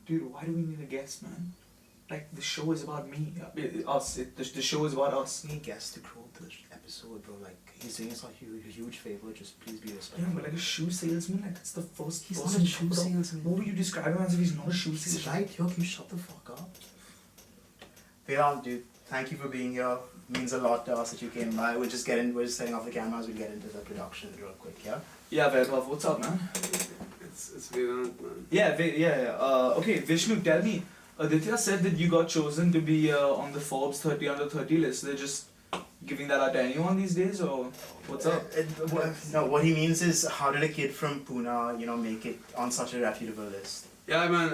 Dude, why do we need a guest, man? Like, the show is about me, us. The show is about us. Need guests to grow the episode, bro. Like, he's doing us a huge favor. Just please be respectful. Yeah, but like a shoe salesman, like it's the first. He's person not a shoe salesman. What would you describe him as if he's not a shoe He's salesman? right, yo. Can you shut the fuck up? Vedant, dude, thank you for being here. Means a lot to us that you came by. We're just setting off the cameras. We'll get into the production real quick, yeah? Yeah, Vaibhav, what's up, man? It's Vedant, man. Yeah. Okay, Vishnu, tell me. Aditya said that you got chosen to be on the Forbes 30 under 30 list. They're just giving that out to anyone these days, or what's up? No, what he means is, how did a kid from Pune, make it on such a reputable list? Yeah, man.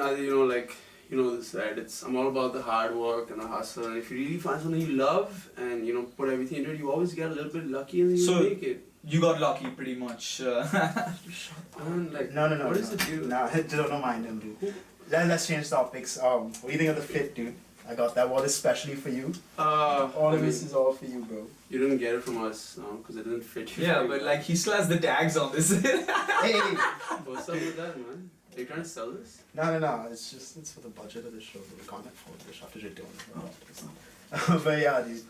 This, right? I'm all about the hard work and the hustle. And if you really find something you love and put everything into it, you always get a little bit lucky and then you make it. You got lucky, pretty much. No. What is it, dude? Nah, don't mind him, dude. Let's change topics. What do you think of the fit, dude? I got that one especially for you. All of this is all for you, bro. You didn't get it from us, because it didn't fit you. Yeah, but like he still has the tags on this. Hey! What's up with that, man? Are you trying to sell this? No. It's for the budget of the show. We can't afford this after you're doing it. But yeah, dude.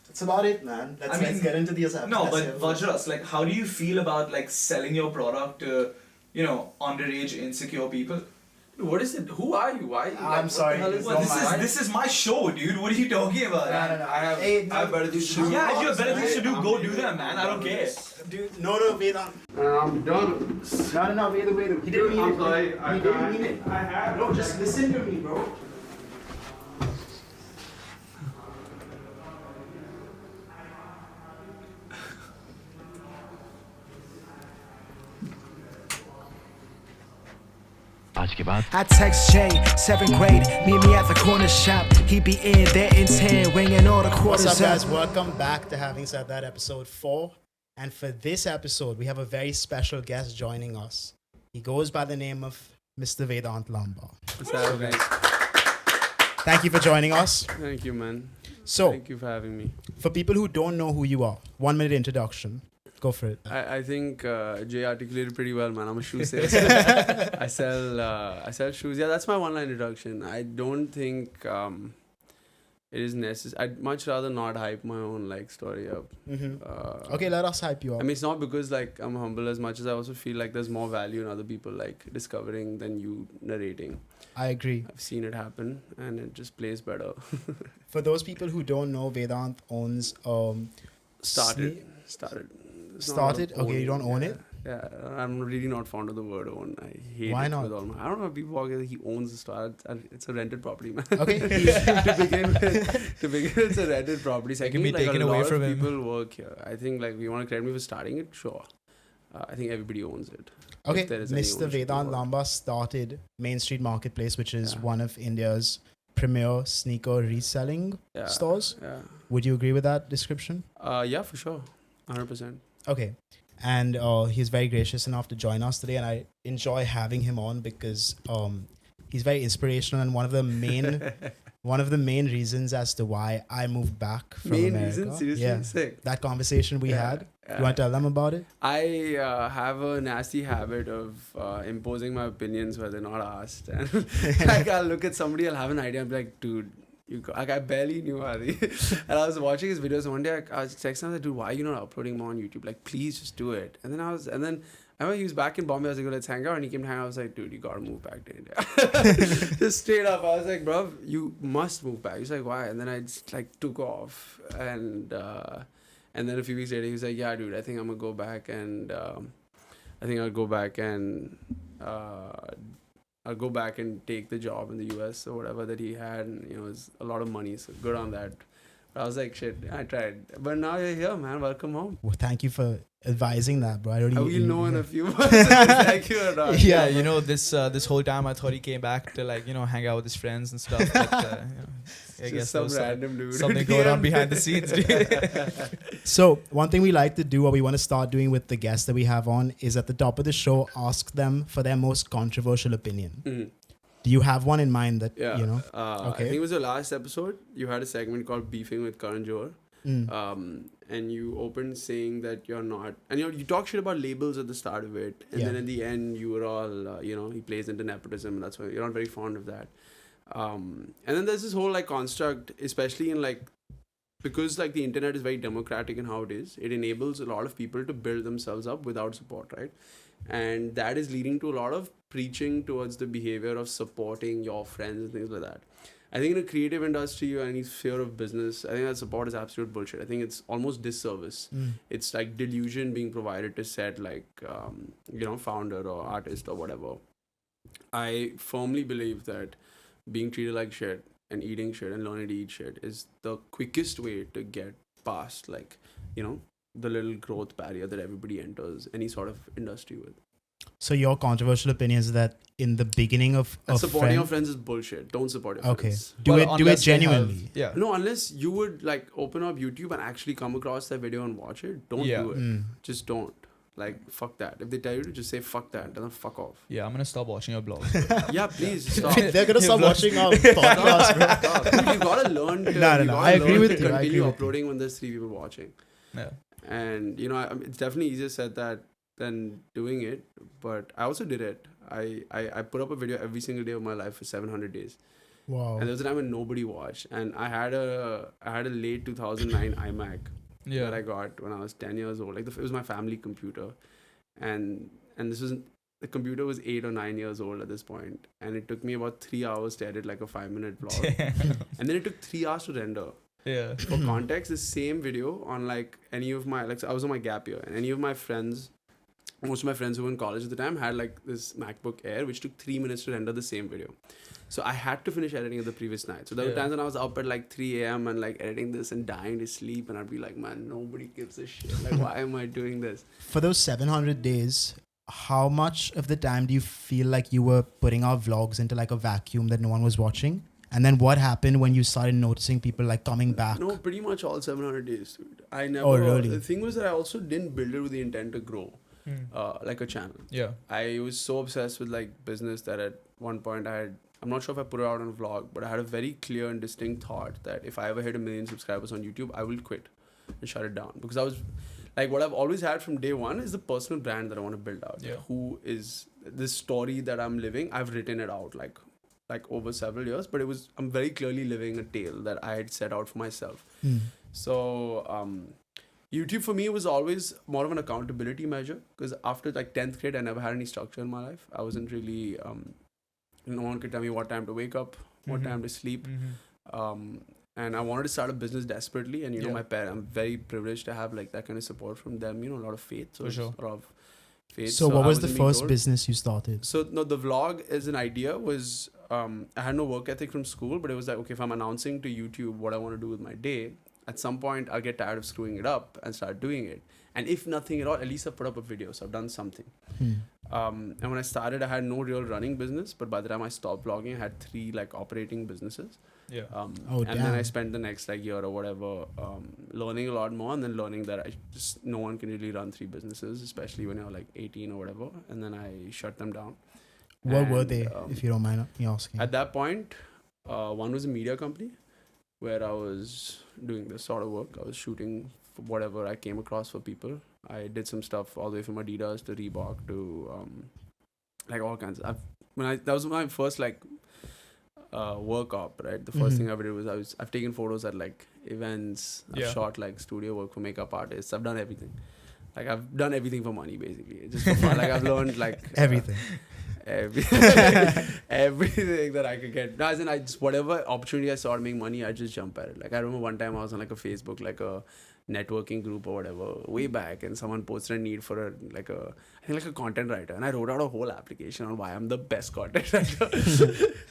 That's about it, man. Let's get into these episodes. No, but Vajras, like, how do you feel about like selling your product to, underage, insecure people? What is it? Who are you? Why? I'm sorry. This is my show, dude. What are you talking about? No. I have better things to do. Yeah, if you have better things to do, go do them, man. I don't care. Dude, no, Vedant. I'm done. No, Vedant. He didn't mean it. Sorry, He didn't mean it. I have. Bro, just listen to me, bro. I text Jay, 7th grade, meet me at the corner shop. He be in there in 10, ringing all the quarters. What's up, guys? Welcome back to Having Said That, episode 4. And for this episode, we have a very special guest joining us. He goes by the name of Mr. Vedant Lamba. What's up, guys? Thank you for joining us. Thank you, man. So, Thank you for having me. for people who don't know who you are, 1 minute introduction. Go for it. I think Jay articulated pretty well, man. I'm a shoe salesman. I sell shoes. Yeah, that's my one-line introduction. I don't think it is necessary. I'd much rather not hype my own story up. Okay, let us hype you up. I mean, it's not because I'm humble as much as I also feel like there's more value in other people discovering than you narrating. I agree. I've seen it happen and it just plays better. For those people who don't know, Vedant owns Started. Okay, you don't own it? Yeah, I'm really not fond of the word own. I hate Why it not? with all my... I don't know, people walk in, he owns the store. It's a rented property, man. Okay. to begin with, it's a rented property. Secondly, can be taken away from him. People work here. I think you want to credit me for starting it, sure. I think everybody owns it. Okay, If there is any Mr. ownership Vedant involved. Lamba started Mainstreet Marketplace, which is Yeah. one of India's premier sneaker reselling Yeah. stores. Yeah. Would you agree with that description? Yeah, for sure. 100%. Okay. And he's very gracious enough to join us today, and I enjoy having him on because he's very inspirational and one of the main reasons as to why I moved back from Main America. reason? Seriously? Yeah. Sick. That conversation we had. You want to tell them about it? I have a nasty habit of imposing my opinions where they're not asked. And I'll look at somebody, I'll have an idea, and be like, dude, I barely knew Adi. And I was watching his videos one day, I was texting him, I was like, dude, why are you not uploading more on YouTube? Please just do it. And then I remember he was back in Bombay, I was like, let's hang out. And he came to hang out, I was like, dude, you gotta move back to India. Just straight up, I was like, bro, you must move back. He was like, why? And then I just took off. And then a few weeks later, he was like, yeah, dude, I think I'm gonna go back and I'll go back and take the job in the US or whatever that he had, and it was a lot of money, so good on that. But I was like, shit, I tried. But now you're here, man. Welcome home. Well, thank you for advising that, bro. I will know in a few months. Thank you or not. Yeah, this whole time I thought he came back to hang out with his friends and stuff. But, I Just guess some there was random dude. something going on behind the scenes. So one thing we like to do, or we want to start doing with the guests that we have on, is at the top of the show, ask them for their most controversial opinion. Mhm. Do you have one in mind that, Yeah. Okay. I think it was the last episode. You had a segment called Beefing with Karan Johar. And you opened saying that you're not, and you talk shit about labels at the start of it, and then at the end you were all, he plays into nepotism, and that's why you're not very fond of that. And then there's this whole like construct, especially in like, because like the internet is very democratic in how it is, it enables a lot of people to build themselves up without support, right? And that is leading to a lot of preaching towards the behavior of supporting your friends and things like that. I think in a creative industry or any sphere of business, I think that support is absolute bullshit. I think it's almost disservice. It's like delusion being provided to said like, founder or artist or whatever. I firmly believe that being treated like shit and eating shit and learning to eat shit is the quickest way to get past like, the little growth barrier that everybody enters any sort of industry with. So your controversial opinion is that in the beginning of supporting your friends is bullshit. Don't support your friends. Do it genuinely. No, unless you would like open up YouTube and actually come across that video and watch it, don't do it. Just don't. Like, fuck that. If they tell you to just say fuck that, then fuck off. Yeah, I'm gonna stop watching your blogs. Yeah, please stop. They're gonna stop watching our podcast, bro. You gotta learn to. No. I agree with you. Continue uploading when there's 3 people watching. Yeah. And it's definitely easier said that than doing it. But I also did it. I put up a video every single day of my life for 700 days. Wow. And there was a time when nobody watched. And I had a late 2009 iMac that I got when I was 10 years old. Like it was my family computer, and the computer was 8 or 9 years old at this point, and it took me about 3 hours to edit like a 5-minute vlog, and then it took 3 hours to render. Yeah. For context, the same video on like any of my so I was on my gap year, and any of my friends, most of my friends who were in college at the time had like this MacBook Air, which took 3 minutes to render the same video. So I had to finish editing it the previous night. So there were times when I was up at like 3 a.m. and like editing this and dying to sleep, and I'd be like, man, nobody gives a shit. Like, why am I doing this? For those 700 days, how much of the time do you feel like you were putting out vlogs into like a vacuum that no one was watching? And then what happened when you started noticing people like coming back? No, pretty much all 700 days, dude. I never. Oh, really? The thing was that I also didn't build it with the intent to grow, like a channel. Yeah. I was so obsessed with like business that at one point I'm not sure if I put it out on a vlog, but I had a very clear and distinct thought that if I ever hit 1 million subscribers on YouTube, I will quit and shut it down. Because I was like, what I've always had from day one is the personal brand that I want to build out. Yeah. Who is this story that I'm living? I've written it out like over several years, but I'm very clearly living a tale that I had set out for myself. So YouTube for me was always more of an accountability measure, because after like 10th grade, I never had any structure in my life. I wasn't really, no one could tell me what time to wake up, what time to sleep. And I wanted to start a business desperately. And, my parents, I'm very privileged to have like that kind of support from them, a lot of faith. So for sure. A lot of faith. So what was the first business you started? So no, the vlog as an idea was, I had no work ethic from school, but it was like, okay, if I'm announcing to YouTube what I want to do with my day, at some point I'll get tired of screwing it up and start doing it. And if nothing at all, at least I've put up a video, so I've done something. And when I started, I had no real running business, but by the time I stopped vlogging, I had 3 like operating businesses. Yeah. Then I spent the next like year or whatever learning a lot more, and then learning that no one can really run 3 businesses, especially when you're like 18 or whatever. And then I shut them down. What were they, if you don't mind me asking? At that point, one was a media company where I was doing this sort of work. I was shooting for whatever I came across for people. I did some stuff all the way from Adidas to Reebok to like all kinds. That was my first like work op, right? The first thing I ever did was I've taken photos at like events. I've shot like studio work for makeup artists. I've done everything. Like I've done everything for money basically. Just for fun. Like I've learned like everything. Everything that I could get. No, as in whatever opportunity I saw to make money, I just jump at it. Like I remember one time I was on like a Facebook, like a networking group or whatever, way back, and someone posted a need for a content writer, and I wrote out a whole application on why I'm the best content writer.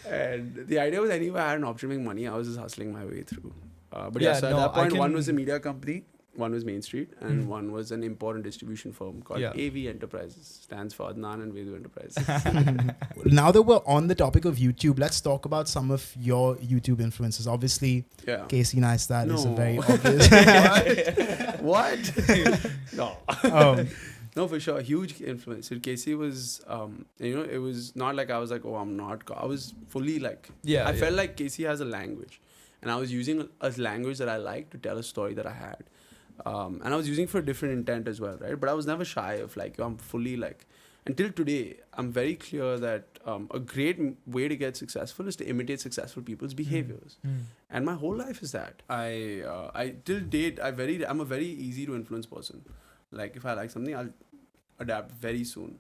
And the idea was anyway I had an option to make money, I was just hustling my way through. At that point, one was a media company, one was Mainstreet, and one was an import and distribution firm called AV Enterprises. Stands for Aman and Vedu Enterprises. Now that we're on the topic of YouTube, let's talk about some of your YouTube influences. Obviously, Casey Neistat is a very obvious. What? No. No, for sure. Huge influence. So Casey was, it was not like I was like, oh, I'm not. I was fully like, I felt like Casey has a language. and I was using a language that I liked to tell a story that I had. And I was using for a different intent as well, right? But I was never shy of like, I'm fully like, until today, I'm very clear that a great way to get successful is to imitate successful people's behaviors. And my whole life is that. I till date, I'm a very easy to influence person. Like if I like something, I'll adapt very soon.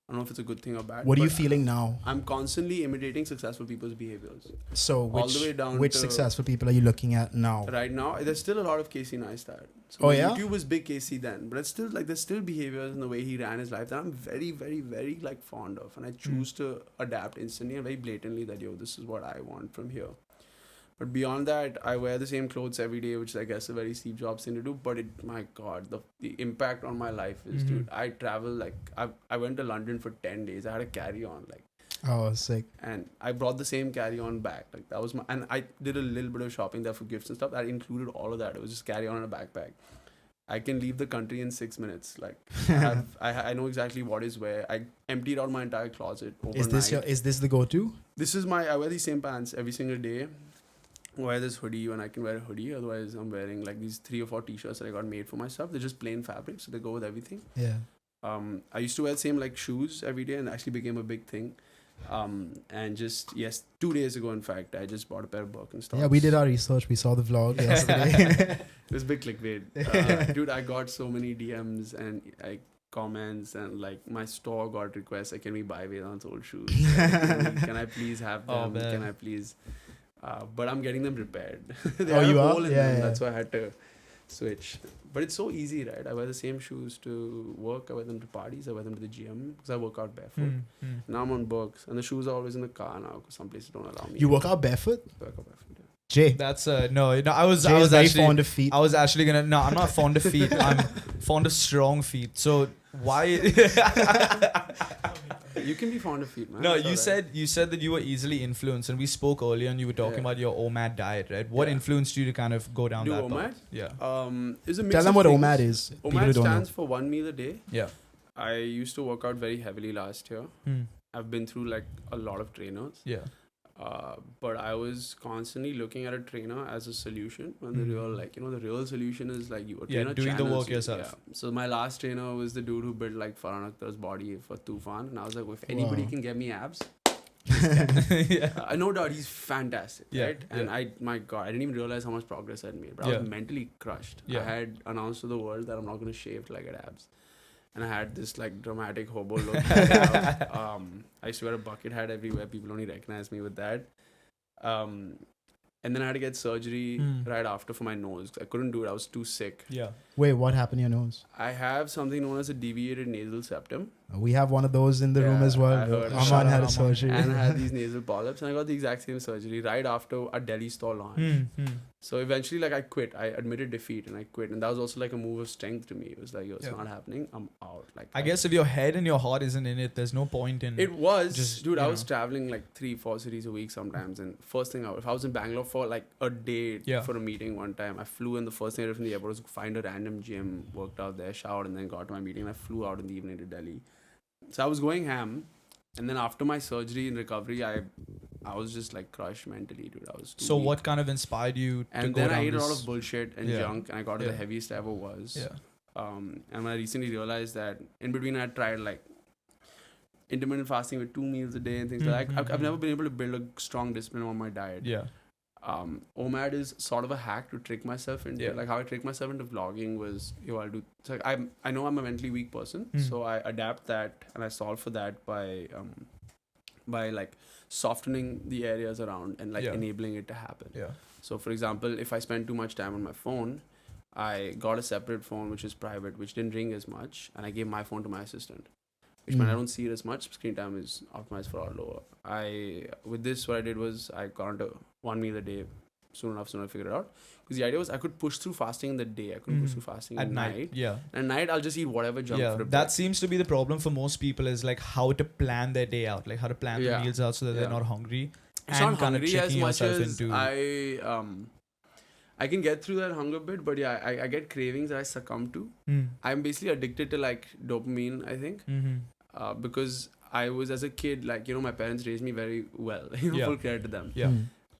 I don't know if it's a good thing or bad. What are you feeling now? I'm constantly imitating successful people's behaviors. So all the way down which to successful people are you looking at now? Right now, there's still a lot of Casey Neistat. So Oh, yeah? YouTube was big Casey then, but it's still like there's still behaviors in the way he ran his life that I'm very, very, very like fond of, and I choose to adapt instantly and very blatantly that this is what I want from here. But beyond that, I wear the same clothes every day, which is, I guess, a very Steve Jobs thing to do. But my God, the impact on my life is, dude, I travel, like, I went to London for 10 days. I had a carry-on, like. Oh, sick. And I brought the same carry-on back. Like, that was and I did a little bit of shopping there for gifts and stuff. That included all of that. It was just carry-on in a backpack. I can leave the country in 6 minutes. Like, I know exactly what is where. I emptied out my entire closet overnight. Is this the go-to? I wear these same pants every single day. Wear this hoodie when I can wear a hoodie. Otherwise, I'm wearing like these 3 or 4 t-shirts that I got made for myself. They're just plain fabric, so they go with everything. Yeah. I used to wear the same like shoes every day, and it actually became a big thing. And just 2 days ago, in fact, I just bought a pair of Birkenstocks. Yeah, we did our research. We saw the vlog yesterday. It was big clickbait. Dude, I got so many DMs and like comments, and like my store got requests. Like, can we buy Vedant's old shoes? Like, can I please have them? Oh, man. Can I please? But I'm getting them repaired. They Oh, had you a are? hole in Yeah, them. yeah. That's why I had to switch. But it's so easy, right? I wear the same shoes to work. I wear them to parties. I wear them to the gym because I work out barefoot. Now I'm on books, and the shoes are always in the car now because some places don't allow me. You work out barefoot? I work out barefoot. Yeah. Jay. That's no. I was Jay is very actually fond of feet. I was actually gonna. No, I'm not fond of feet. I'm fond of strong feet. So why? You can be fond of feet, man. No, It's alright. you said that you were easily influenced, and we spoke earlier, and you were talking about your OMAD diet, right? What Yeah. influenced you to kind of go down Do that OMAD? path? Yeah. It's a mix Tell them of what things. OMAD is. People OMAD who don't know. stands for 1 meal a day. Yeah. I used to work out very heavily last year. I've been through like a lot of trainers. Yeah. But I was constantly looking at a trainer as a solution when the real, like, the real solution is like you. Yeah, doing the work you. yourself. Yeah. So my last trainer was the dude who built like Farhan Akhtar's body for Tufan, and I was like, if anybody Wow. can get me abs, Yeah. no doubt he's fantastic, Yeah, right? And my God, I didn't even realize how much progress I'd made, but I Yeah. was mentally crushed. Yeah. I had announced to the world that I'm not going to shave till I get abs. And I had this like dramatic hobo look. I used to wear a bucket hat everywhere. People only recognized me with that. And then I had to get surgery right after for my nose. I couldn't do it. I was too sick. Yeah. Wait, what happened to your nose? I have something known as a deviated nasal septum. We have one of those in the room Yeah, as well. I heard. Aman Shout out had a Aman. surgery. And I had these nasal polyps. And I got the exact same surgery right after a Delhi store launch. So eventually, like, I quit. I admitted defeat and I quit. And that was also like a move of strength to me. It was like, yo, it's Yeah. not happening. I'm out. Like, I guess if your head and your heart isn't in it, there's no point in. It was, Just, dude, you I was know. traveling like 3-4 cities a week sometimes. And first thing, if I was in Bangalore for like a day Yeah. for a meeting one time, I flew in. The first thing I did from the airport was find a random gym, worked out there, showered, and then got to my meeting. And I flew out in the evening to Delhi. So I was going ham. And then after my surgery and recovery, I was just like crushed mentally, dude. I was too So weak. what kind of inspired you to And go then down I ate a lot this? of bullshit and Yeah. junk, and I got to Yeah. the heaviest I ever was. Yeah. And I recently realized that in between I tried like intermittent fasting with 2 meals a day and things like that. I've never been able to build a strong discipline on my diet. Yeah. OMAD is sort of a hack to trick myself into. Yeah. Like how I tricked myself into vlogging was, I'll do. It's like I know I'm a mentally weak person, so I adapt that and I solve for that by like softening the areas around and like Yeah. enabling it to happen. Yeah. So for example, if I spend too much time on my phone, I got a separate phone which is private, which didn't ring as much, and I gave my phone to my assistant. Which meant I don't see it as much. Screen time is optimized for all lower. With this, what I did was I got into 1 meal a day. Soon enough I figured it out. Because the idea was I could push through fasting in the day. I couldn't push through fasting At at night. Yeah. At night, I'll just eat whatever junk Yeah. for a bit. That seems to be the problem for most people is like how to plan their day out, like how to plan Yeah. the meals out so that they're Yeah. not hungry. It's and not kind of hungry as tricking much yourself as into I can get through that hunger bit, but yeah, I get cravings that I succumb to. I'm basically addicted to like dopamine, I think, because I was as a kid, like, my parents raised me very well, Yeah. full credit to them. Yeah.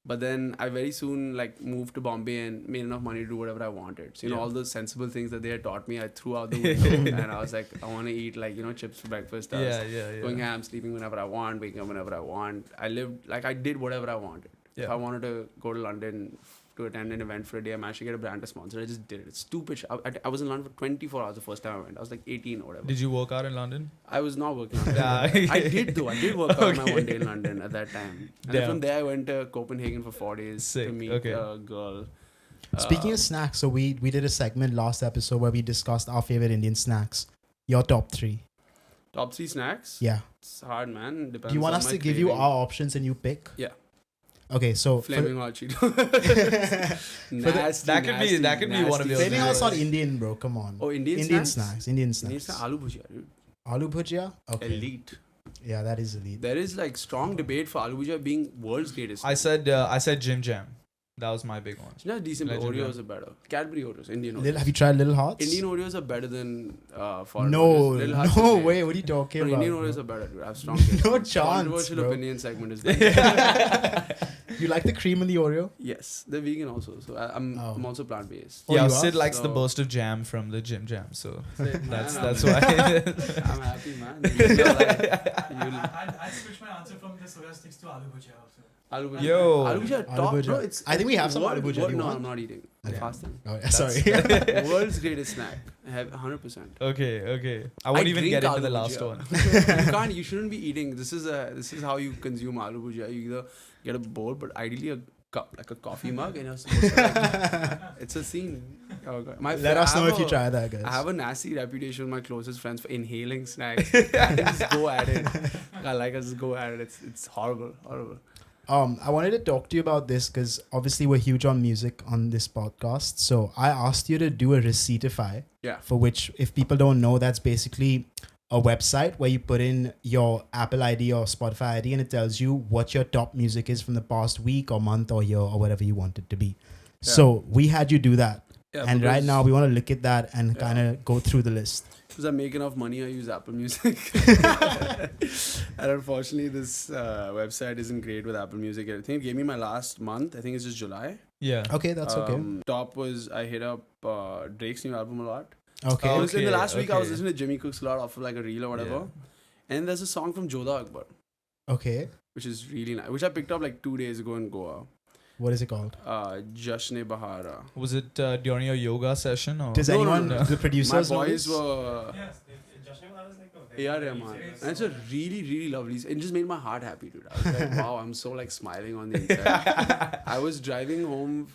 But then I very soon like moved to Bombay and made enough money to do whatever I wanted. So all the sensible things that they had taught me, I threw out the window. And I was like, I want to eat like chips for breakfast. I was going ham, sleeping whenever I want, waking up whenever I want. I did whatever I wanted. Yeah. If I wanted to go to London to attend an event for a day, I managed to get a brand to sponsor. I just did it. It's stupid. I was in London for 24 hours the first time I went. I was like 18 or whatever. Did you work out in London? I was not working out. I did though. I did work out my one day in London at that time. And then from there I went to Copenhagen for 4 days to meet a girl. Speaking of snacks, so we did a segment last episode where we discussed our favorite Indian snacks. Your top 3. Top 3 snacks? Yeah. It's hard, man. Depends. Do you want us to give you our options and you pick? Yeah. Okay, so Flaming hot Cheeto. That could be one of yours. Flaming hot's not Indian, bro. Come on. Oh, Indian snacks. Indian snacks. Aloo bhujia, dude. Aloo bhujia? Okay. Elite. Yeah, that is elite. There is like strong debate for aloo bhujia being world's greatest. I said Jim Jam. That was my big one. It's not decent, but Oreos are better. Cadbury Oreos, Indian Oreos. Have you tried Little Hearts? Indian Oreos are better than foreign No, Oreos. Little Hearts no are way. What are you talking about? Indian Oreos are better, dude. I have strong taste. No chance, Controversial bro. opinion segment is there. You like the cream in the Oreo? Yes, they're vegan also, so I'm also plant based. Oh, Yeah, you Sid are? likes the So- burst of jam from the Jim Jam, so that's why. why. I'm happy, man. I'd switch my answer from the soya sticks to aloo bhujia also. Aloo bhujia. Yo. Aloo bhujia Aloo top, bhujia. bro. It's I think we have some aloo bhujia. Do you No, want? I'm not eating. I'm Okay. fasting. Oh, yeah, sorry. World's greatest snack. I have 100%. Okay. I won't even drink get into aloo the last bhujia. one. You shouldn't be eating. This is how you consume aloo bhujia. You either get a bowl, but ideally a cup, like a coffee mug, and you're supposed to it's a scene. Oh God. Let us know if you try that, guys. I have a nasty reputation with my closest friends for inhaling snacks. Just go at it. I just go at it. It's horrible. I wanted to talk to you about this because obviously we're huge on music on this podcast. So I asked you to do a Receiptify. Yeah. For which, if people don't know, that's basically a website where you put in your Apple ID or Spotify ID and it tells you what your top music is from the past week or month or year or whatever you want it to be. Yeah. So we had you do that. Yeah, and right now we want to look at that and kind of go through the list. Because I make enough money, I use Apple Music. And unfortunately, this website isn't great with Apple Music. I think it gave me my last month. I think it's just July. Yeah. Okay, that's okay. Top was I hit up Drake's new album a lot. Okay. In the last week, I was listening to Jimmy Cooks a lot off of like a reel or whatever. Yeah. And there's a song from Jodha Akbar. Okay. Which is really nice. Which I picked up like 2 days ago in Goa. What is it called? Jashn-e-Bahara. Was it during your yoga session or? Does anyone, the producers, my know boys this? were Yes, Jashn-e-Bahara is like a very A.R. Rahman. And it's a really, really lovely. It just made my heart happy, dude. I was like, wow, I'm so like smiling on the inside. I was driving home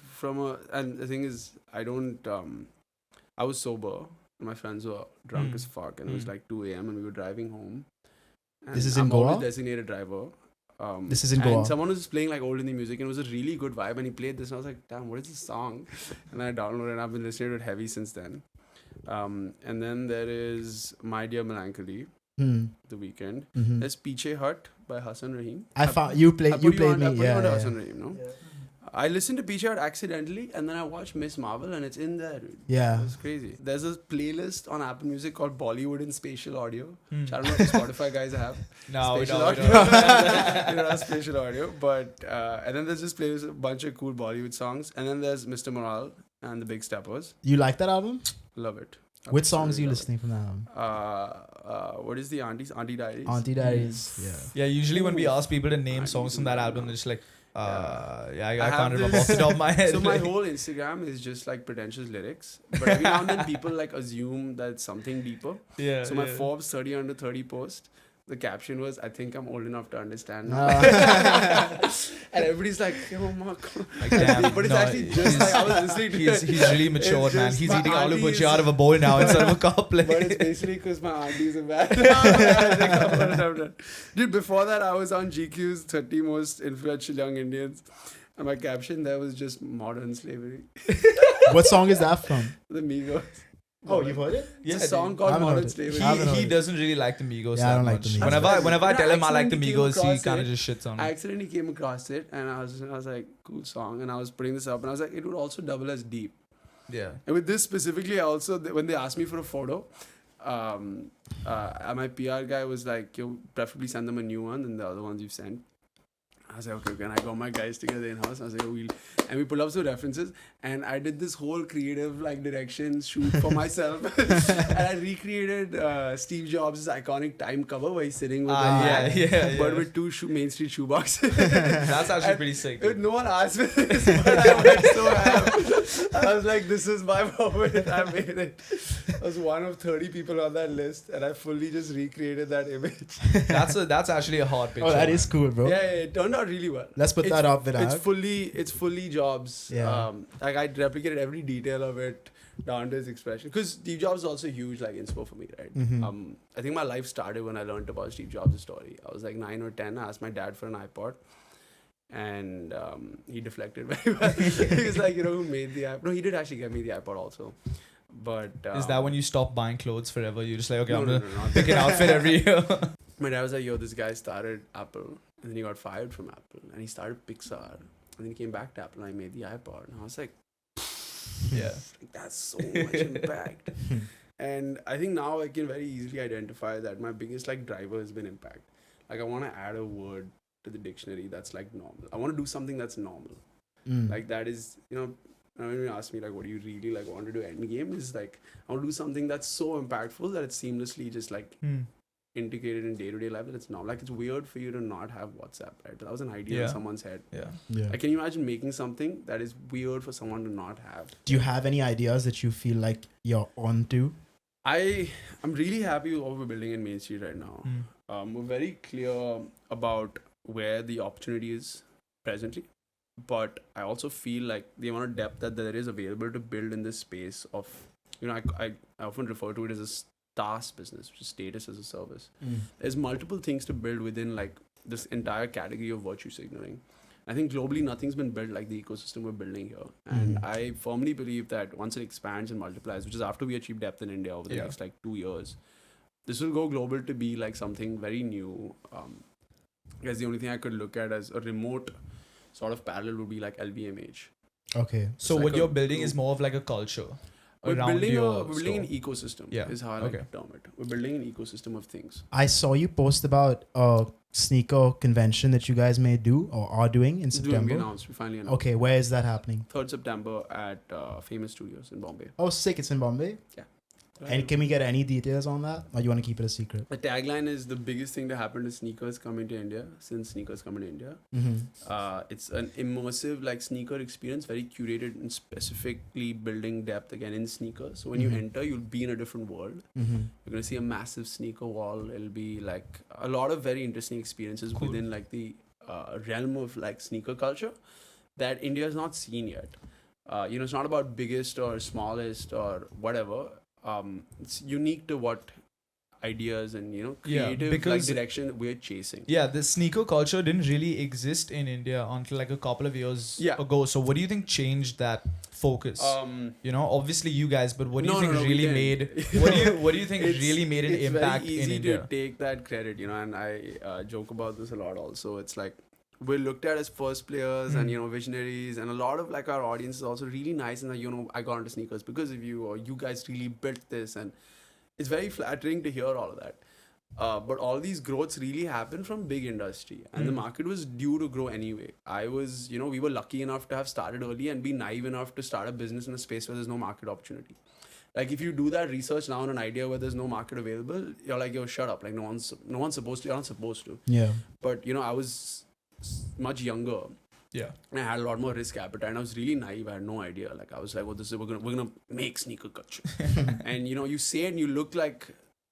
and the thing is, I was sober. And my friends were drunk as fuck, and it was like 2 a.m. and we were driving home. And This is in I'm Goa? always designated driver. This is in Goa. And someone was playing like old indie music, and it was a really good vibe. And he played this, and I was like, "Damn, what is this song?" And I downloaded it, and I've been listening to it heavy since then. And then there is My Dear Melancholy, The Weekend. Mm-hmm. There's Piche Hut by Hassan Rahim. You played me. I put you on Yeah. to Hassan Rahim, no? Yeah. I listened to Piche Hut accidentally, and then I watched Miss Marvel, and it's in there, dude. Yeah. It's crazy. There's a playlist on Apple Music called Bollywood in Spatial Audio, which I don't know if the Spotify guys have. No, we Spatial don't. audio. You don't have spatial audio, but and then there's this playlist, a bunch of cool Bollywood songs, and then there's Mr. Morale and the Big Steppers. You like that album? Love it. Which songs are you Love listening from that album? it. What is the Auntie Diaries? Auntie Diaries. Yeah. Yeah, usually when we ask people to name songs from that album, they're just like, I can't remember off the top of my head. So my whole Instagram is just like pretentious lyrics, but every now and then people like assume that it's something deeper. Yeah. So my Forbes 30 under 30 post, the caption was, "I think I'm old enough to understand now." And everybody's like, "Oh my God." Like, damn, But it's actually just like I was listening to it. He's really matured, It's man. just He's my eating aloo aunties- bhujia out of a bowl now instead of a cup. Like. But it's basically because my aunties are bad. Dude, before that, I was on GQ's 30 most influential young Indians. And my caption there was just modern slavery. What song is that from? The Migos. Oh, you've heard it? It's a song I called haven't heard Modern it. Slavery. I haven't heard He it. doesn't really like the Migos Yeah, I that don't like much. the Migos. Whenever I tell him I like the accidentally Migos, came he across kind of it. just shits on I me. accidentally came across it and I was like, cool song. And I was putting this up and I was like, it would also double as deep. Yeah. And with this specifically, I also, when they asked me for a photo, my PR guy was like, you preferably send them a new one than the other ones you've sent. I was like, okay, and I got my guys together in house. I was like, and we pulled up some references, and I did this whole creative direction shoot for myself, and I recreated Steve Jobs' iconic Time cover where he's sitting with but with two Mainstreet shoeboxes. That's actually pretty sick. No one asked me this, but I went so ham. I was like, this is my moment. I made it. I was one of 30 people on that list, and I fully just recreated that image. That's actually a hot picture. Oh, that is cool, bro. Yeah, it turned out really well. Let's put that up with It's fully Jobs. Yeah. Like I replicated every detail of it down to his expression. Because Steve Jobs is also huge inspo for me, right? Mm-hmm. I think my life started when I learned about Steve Jobs' story. I was like 9 or 10. I asked my dad for an iPod. And he deflected very well. He was like, who made the iPod? No, he did actually get me the iPod also. But is that when you stop buying clothes forever? You're just like, okay, I'm no, gonna pick an outfit every year. My dad was like, this guy started Apple. And then he got fired from Apple. And he started Pixar. And then he came back to Apple and I made the iPod. And I was like, yeah, that's so much impact. And I think now I can very easily identify that my biggest driver has been impact. I want to add a word to the dictionary that's normal. I want to do something that's normal. That is, when you ask me what do you really want to do Endgame is I want to do something that's so impactful that it's seamlessly just integrated in day-to-day life that it's not it's weird for you to not have WhatsApp, right? But that was an idea in someone's head. Yeah. Can you imagine making something that is weird for someone to not have? Do you have any ideas that you feel like you're onto? I'm really happy with what we're building in Main Street right now. We're very clear about where the opportunity is presently, but I also feel like the amount of depth that there is available to build in this space of, I often refer to it as a SaaS business, which is status as a service. There's multiple things to build within this entire category of virtue signaling. I think globally nothing's been built like the ecosystem we're building here. And I firmly believe that once it expands and multiplies, which is after we achieve depth in India over the next 2 years, this will go global to be something very new. I guess the only thing I could look at as a remote sort of parallel would be LVMH. Okay. So what you're building is more of a culture. We're building an store. ecosystem, Yeah. is how I like to term it. We're building an ecosystem of things. I saw you post about a sneaker convention that you guys may do or are doing in September. We finally announced. Okay, where is that happening? 3rd September at Famous Studios in Bombay. Oh, sick. It's in Bombay? Yeah. And can we get any details on that? Or you want to keep it a secret? The tagline is the biggest thing to happen to sneakers coming to India since sneakers coming to India. It's an immersive sneaker experience, very curated and specifically building depth again in sneakers. So when you enter, you'll be in a different world. You're going to see a massive sneaker wall. It'll be a lot of very interesting experiences within the realm of sneaker culture that India has not seen yet. It's not about biggest or smallest or whatever. It's unique to what ideas and creative direction we're chasing. Yeah, the sneaker culture didn't really exist in India until a couple of years ago. So what do you think changed that focus? Obviously you guys, but what do you think really made what do you think really made an impact in India? It's very easy to take that credit, and I joke about this a lot also. It's we're looked at as first players and visionaries, and a lot of our audience is also really nice, and I got into sneakers because of you, or you guys really built this, and it's very flattering to hear all of that. But all these growths really happen from big industry, and the market was due to grow anyway. We were lucky enough to have started early and be naive enough to start a business in a space where there's no market opportunity. If you do that research now on an idea where there's no market available, you're yo, shut up. No one's supposed to. You're not supposed to. Yeah. But I was much younger. Yeah. And I had a lot more risk appetite, and I was really naive. I had no idea. I was like, we're gonna make sneaker culture. And you say it and you look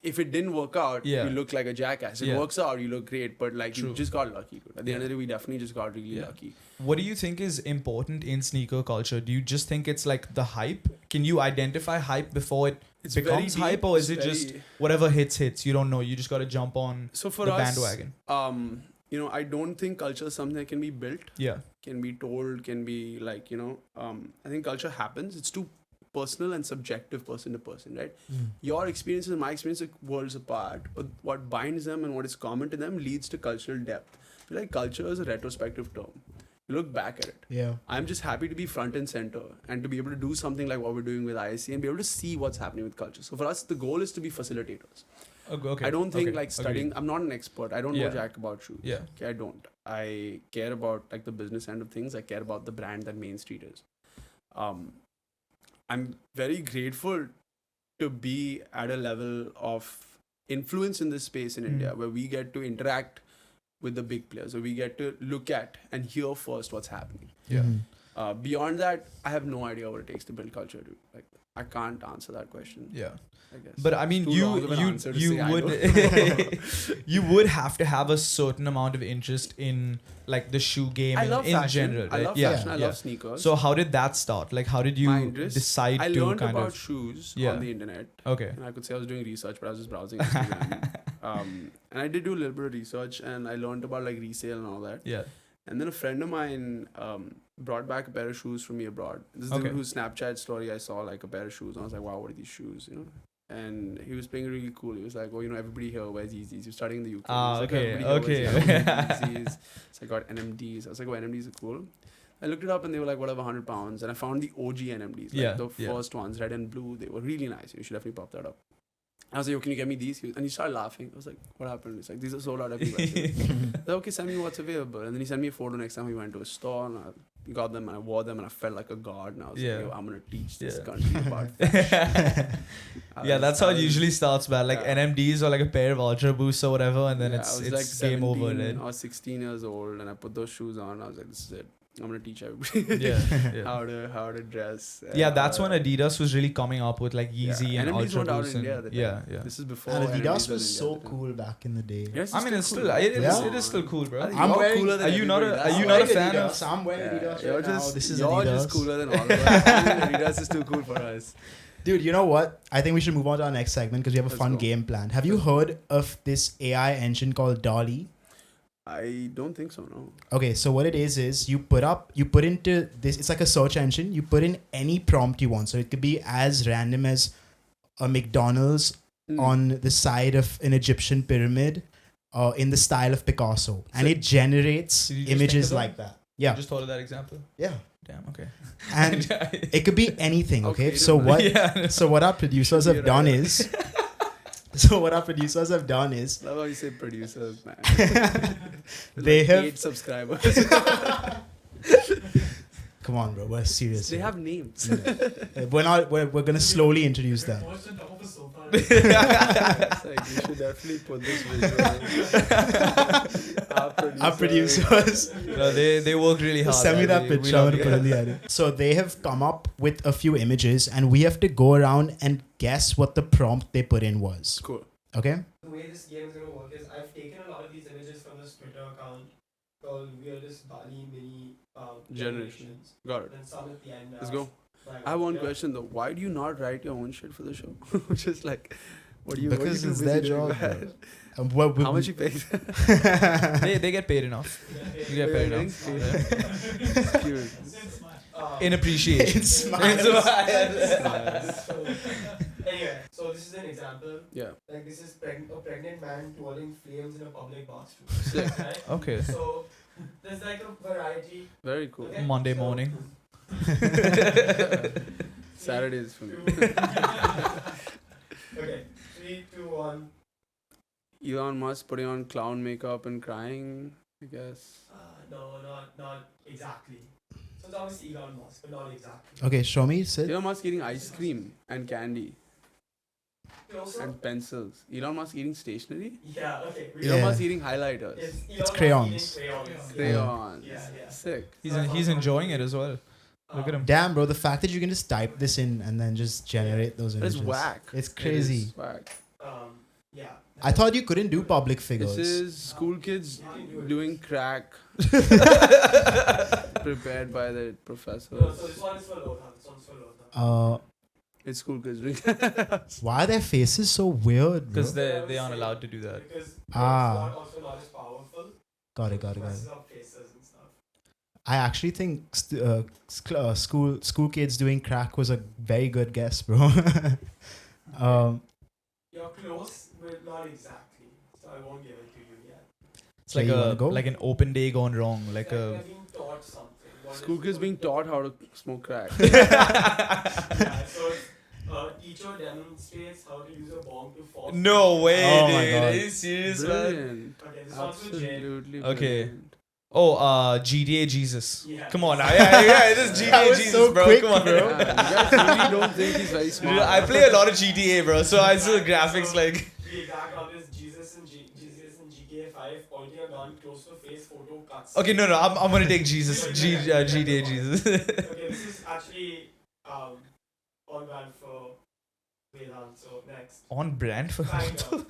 if it didn't work out, you look like a jackass. It works out, you look great, but you just got lucky. At the end of the day, we definitely just got really lucky. What do you think is important in sneaker culture? Do you just think it's the hype? Can you identify hype before it becomes hype, or is it just whatever hits? You don't know. You just got to jump on the bandwagon. I don't think culture is something that can be built. Yeah. Can be told, can be I think culture happens. It's too personal and subjective person to person, right? Your experiences and my experience are worlds apart, but what binds them and what is common to them leads to cultural depth. I feel like culture is a retrospective term. You look back at it. Yeah. I'm just happy to be front and center and to be able to do something like what we're doing with ISC and be able to see what's happening with culture. So for us, the goal is to be facilitators. Okay. I don't think okay, like studying. agreed. I'm not an expert. I don't know Yeah. jack about shoes. Yeah. Okay, I don't. I care about like the business end of things. I care about the brand that Main Street is. I'm very grateful to be at a level of influence in this space in India where we get to interact with the big players, where we get to look at and hear first what's happening. Yeah. Beyond that, I have no idea what it takes to build culture. Like, I can't answer that question. Yeah. I guess. But I mean, It's too long of an you answer to say I would don't you would have to have a certain amount of interest in like the shoe game I love in fashion. general, I right? love yeah, fashion. I yeah. love sneakers. So how did that start? Like, how did My you interest, decide I to learned kind about of? shoes Yeah. on the internet. Okay. And I could say I was doing research, but I was just browsing Instagram. And I did do a little bit of research, and I learned about like resale and all that. Yeah. And then a friend of mine brought back a pair of shoes from me abroad. This is Okay. dude whose Snapchat story I saw like a pair of shoes. And I was like, wow, what are these shoes? You know. And he was playing really cool. He was like, oh, you know, everybody here wears Yeezys. You're studying in the UK. Ah, He's like, okay, "Everybody here okay. wears Yeezys." So I got NMDs. I was like, oh, NMDs are cool. I looked it up and they were like, whatever, 100 pounds. And I found the OG NMDs. Like Yeah, the yeah. first ones, red and blue. They were really nice. You should definitely pop that up. I was like, oh, can you get me these? And he started laughing. I was like, what happened? He's like, these are sold out everywhere. I was like, okay, send me what's available. And then he sent me a photo next time we went to a store. And I got them and I wore them and I felt like a god. And I was Yeah. like, yo, I'm going to teach this Yeah. country about fashion. Yeah, that's how it usually starts, man. Like yeah. NMDs or like a pair of Ultra Boosts or whatever, and then Yeah, it's I was like game over, 17 right? or 16 years old, and I put those shoes on. I was like, this is it. I'm gonna teach everybody Yeah, yeah. how to dress. Yeah, that's and, when Adidas was really coming up with like Yeezy and NMDs Ultra weren't out Boosts. in India And, at the yeah, time. yeah. This is before. And Adidas NMDs was in so India at the time. cool back in the day. Yes, I mean, it's still cool. it is still cool, bro. I'm wearing- cooler than Are you not a- everybody. are you I'm not a wearing fan of- Adidas. I'm wearing Adidas You're right now. just, This is you're Adidas. just cooler than all of us. Adidas is too cool for us. Dude, you know what? I think we should move on to our next segment because we have a Let's fun go. game planned. Have you heard of this AI engine called Dall-E? I don't think so. No. Okay, so what it is you put into this, it's like a search engine. You put in any prompt you want. So it could be as random as a McDonald's on the side of an Egyptian pyramid in the style of Picasso. And it generates Did you just images think of like that. Yeah. Just thought of that example. Yeah. Damn. Okay. And it could be anything, okay? Okay, So no. what Yeah. so what our producers have You're done right. is Love how you say producers, man. They Like have 8 subscribers. come on, bro, we're serious. They here. have names. We're gonna slowly introduce them. Perched on top of a sofa. It's like, you should definitely put this visual. Our producers. No, they work really hard. Send me that We picture. I'm love gonna it. put it in the edit. So they have come up with a few images, and we have to go around and guess what the prompt they put in was. Cool. Okay? The way this game is going to work is I've taken a lot of these images from this Twitter account called Weirdest Dall-E Mini Generations. Got it. And some at the end. Let's go. I have one question though. Why do you not write your own shit for the show? Just like, what do you? Because what do you it's too their busy doing, job, man? How How much you pay? They get paid enough. You get paid enough. Cute. In appreciation. So, anyway, so this is an example. Yeah. Like this is a pregnant man twirling flames in a public bathroom. Sick. Right? Okay. So there's like a variety. Very cool. Okay? Monday So- morning. Saturdays for me. Okay, 3, 2, 1. Elon Musk putting on clown makeup and crying, I guess. No, not exactly. So it's obviously Elon Musk, but not exactly. Okay, show me, Sid. Elon Musk eating ice cream and candy Closer? and pencils. Elon Musk eating stationery. Yeah, okay. Elon Yeah. Musk eating highlighters. Elon Musk crayons. eating crayons. Crayons. Yeah, yeah. Sick. He's enjoying it as well. Look at him. Damn, bro, the fact that you can just type this in and then just generate those That's images. whack. It's It crazy. is whack. Yeah. I thought you couldn't do public This figures. is school kids doing crack prepared by the No, professors. so this one is for Lodha. This one's for Lodha. It's school kids doing Why are their faces so weird, bro? Because they aren't allowed to do that. Because Ah. it's also not as powerful. Got it. Messes up faces and stuff. I actually think school kids doing crack was a very good guess, bro. You're close, but not exactly. So I won't give it to you yet. It's Okay, like you wanna go? like an open day gone wrong. Like They're a being taught something. What school is kids being going taught how to smoke crack. Yeah, so it's teacher demonstrates how to use a bomb to force. No way, Oh my dude. God. Are you serious, man? Brilliant. Okay, this one's for Jay. Absolutely. Okay. brilliant. Oh, GTA Jesus. Yeah. Come on now. Yeah, this is That GTA was Jesus, so bro. quick, Come on, bro. bro. Yeah, you guys really don't think he's very smart. Dude, I play a lot of GTA, bro, so I see the graphics like. The exact one is Jesus in GTA 5 pointing a gun close to face photo cuts. Okay, no, I'm gonna take Jesus. GTA Jesus. Okay, this is actually on brand for Vedant. So next. On brand for Kind of.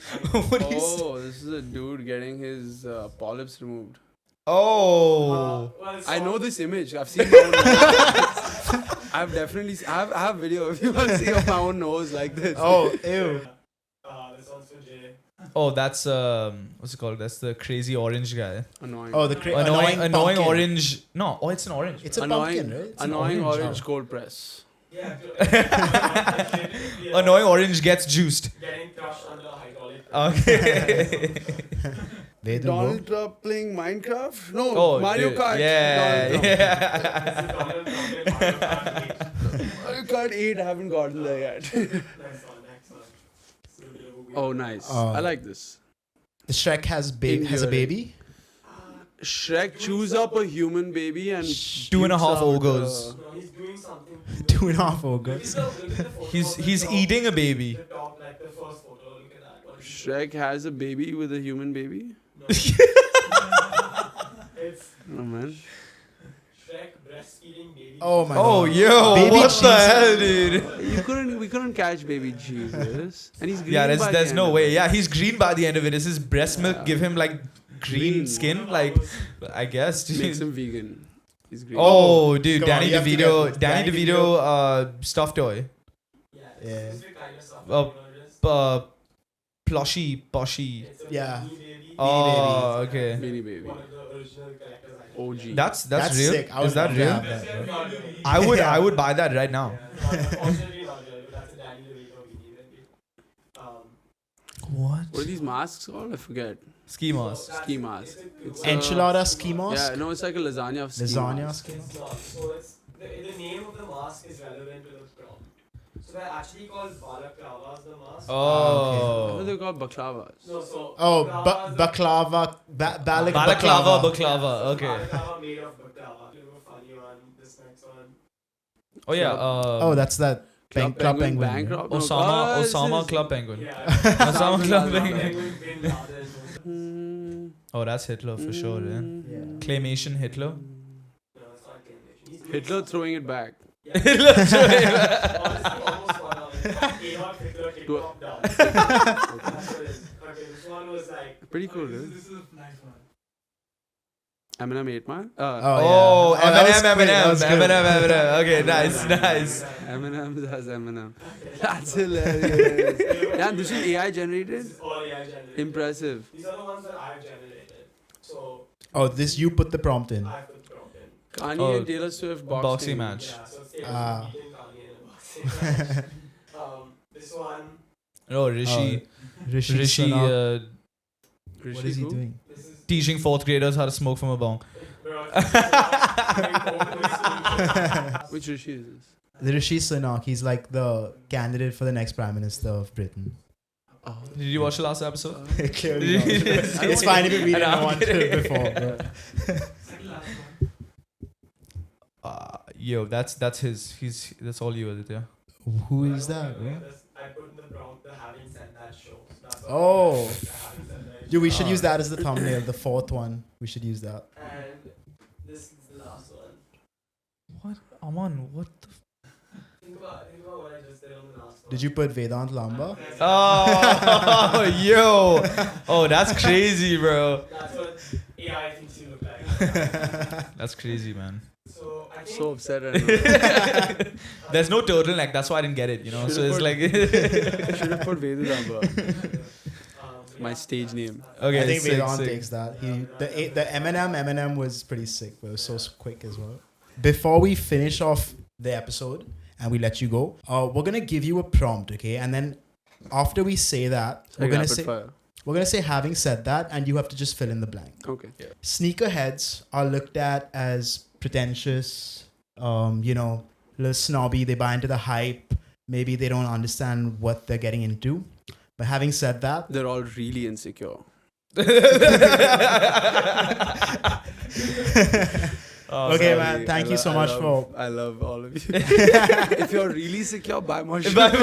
what do you say? Oh, this is a dude getting his polyps removed. Oh. Well, it's I know all- this image. I've seen my own nose. I've definitely. I have video if you want to see of my own nose like this. Oh, ew. This one's for Jay. Oh, that's what's it called? That's the crazy orange guy. Annoying. Oh, the Annoying pumpkin. orange. No, oh, it's an orange. It's a annoying, pumpkin, right? It's an annoying orange Oh. cold press. Yeah. Annoying orange gets juiced. Getting crushed under a hydraulic. Okay. Vedu, Donald Trump playing Minecraft? No, Oh, Mario dude. Kart. Yeah, Donald Trump. yeah. Mario Kart 8, I haven't gotten there yet. Next one. So, Oh, nice. I like this. The Shrek has has a Enduring. baby. Shrek chews up a human baby and 2.5 pukes out, ogres. No, he's doing something. 2.5 ogres. He's eating a baby. The top, like the first photo. Look at that. What is he Shrek has a baby with a human baby? doing? No. It's Oh, man. Shrek breastfeeding baby. Oh my Oh, god. yo, Baby what the Jesus. hell, dude? We couldn't catch baby Jesus. And he's green Yeah, by the there's end no of way. it. Yeah, he's green by the end of it. Is his breast milk give him like green skin? Like, I guess. Makes him vegan. He's green. Oh, dude, Come on, Danny you have to DeVito, get- Danny Danny DeVito, stuffed toy, Yeah. Yeah. Specific kind of stuff. Oh, you know, it is. plushy, poshy. It's a Yeah. mini baby. Oh, okay. Beanie baby. One of the original characters. I think. OG. That's real. sick. I would Is that love to real? have that, bro. Not really. I would buy that right now. Yeah, unfortunately not real, but that's a Danny DeVito baby. What? What are these masks called? I forget. Ski mask. Ski mask. It's Enchilada ski mask? Yeah, no, it's like a lasagna of ski Lasagna mask. ski mask? It's not. So it's the name of the mask is relevant to the prompt. So they're actually called balaklavas, the mask. I thought Oh. they were called baklavas. No, so Oh, baklavas are- baklava. Balaclava, baklava. Okay. Balaclava made of baklava. A little funny one. This next one. Oh yeah. Oh, that's that Club Penguin. Bankrupt. No, Osama this is- Club Penguin. Yeah. Osama Club Penguin. Penguin Bin Laden. Hmm. Oh, that's Hitler for sure. Yeah. Yeah. Claymation Hitler. No, it's not claymation. He's doing Hitler throwing it back. Yeah. Honestly, almost one of it. A-Hawk, Hitler, TikTok, down. That's what it is. Okay, this one was like. Pretty cool, dude. This is a nice one. Eminem 8 Man? Oh, yeah. that was Eminem, quick, that was good. Eminem. Okay, nice. Eminem has Eminem. That's hilarious. Yeah, this is AI generated? This is all AI generated. Impressive. These are the ones that I've generated. So, Oh, this you put the prompt in. I put the prompt in. Kanye Oh, and Taylor Swift boxing match. Yeah, so it's Ah. beating Kanye in a boxing match. This one, Oh, Rishi. Rishi. Rishi Sunak. Rishi What is he who? doing? this is. teaching fourth graders how to smoke from a bong. Bro, this is Which Rishi is this? The Rishi Sunak. He's like the candidate for the next Prime Minister of Britain. Oh. Did you watch the last episode? Clearly not. It's fine if we didn't I'm want to kidding. before. But. Second last one. Yo, that's his. That's all you, Aditya. Who is that, bro? I put in the prompt, the having said that show. That's Oh. the having said that. Dude, we should use that as the thumbnail. The fourth one. We should use that. And this is the last one. What? Aman, what the Think about what I just did on the last one. Did you put Vedant Lamba? Oh, yo. Oh, that's crazy, bro. That's what AI thinks you look like. That's crazy, man. So I think So upset right now. There's no turtleneck. That's why I didn't get it, you know? So it's like... I should have put Vedu Lamba. My yeah, stage name. Okay, I think sick, Vedant sick. takes that. The Eminem was pretty sick, but it was so quick as well. Before we finish off the episode and we let you go, we're gonna give you a prompt, okay? And then after we say that, we're Like gonna rapid say fire. having said that, and you have to just fill in the blank. Okay. Sneakerheads are looked at as pretentious, little snobby. They buy into the hype. maybe they don't understand what they're getting into. But having said that, they're all really insecure. Okay, man. Thank you so much for. I love all of you. If you're really secure, buy more shoes. Thank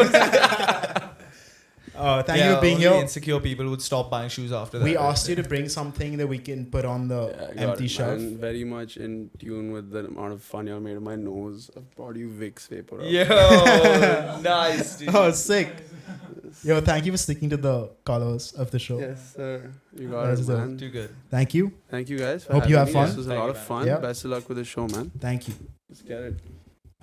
you for being only here. insecure people would stop buying shoes after that. We asked you to bring something that we can put on the empty shelf. I'm very much in tune with the amount of fun you made of my nose. I've brought you Vicks vapor. Yo, nice, dude. Oh, sick. Yo, thank you for sticking to the colors of the show. Yes, sir. You got That's it, dope. man. Too good. Thank you. Thank you guys for Hope you having have me. fun. This was a Thank lot you, of man. fun. Yeah. Best of luck with the show, man. Thank you. Let's get it.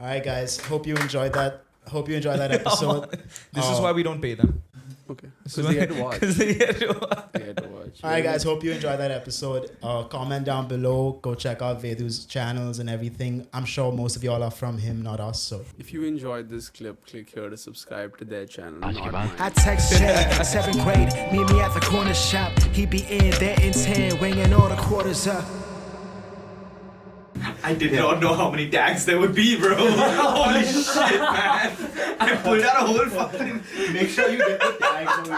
All right, guys. Hope you enjoyed that. Hope you enjoyed that episode. This is why we don't pay them. Okay. This Because is they get to watch. Because they get to watch. They get to watch. All right, guys. Hope you enjoyed that episode. Comment down below. Go check out Vedu's channels and everything. I'm sure most of y'all are from him, not us. So If you enjoyed this clip, click here to subscribe to their channel. Not mine. I text Jay, 7th grade, meet me at the corner shop. He be in there in 10, ringing all the quarters up. I did not know how many tags there would be, bro. Holy shit, man. I pulled out a whole fucking. make sure you get the tags.